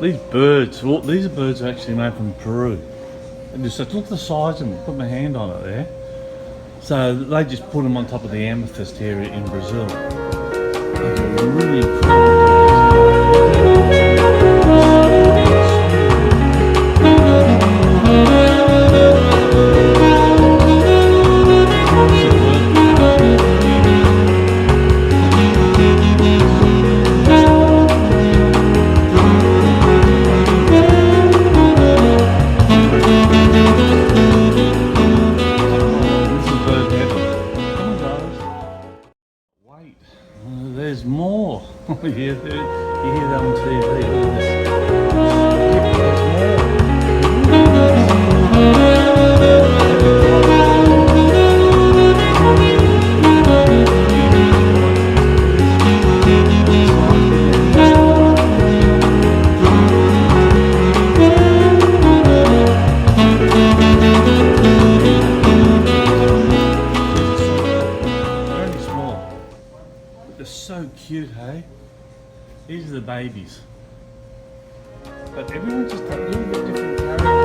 These birds, well, these are birds actually made from Peru. And just look at the size of them, put my hand on it there. So they just put them on top of the amethyst here in Brazil. They're really cool. There's more. You hear that on TV. Look at this. There's more. They're only small. They're so cute, hey? These are the babies. But everyone's just got a little bit different character.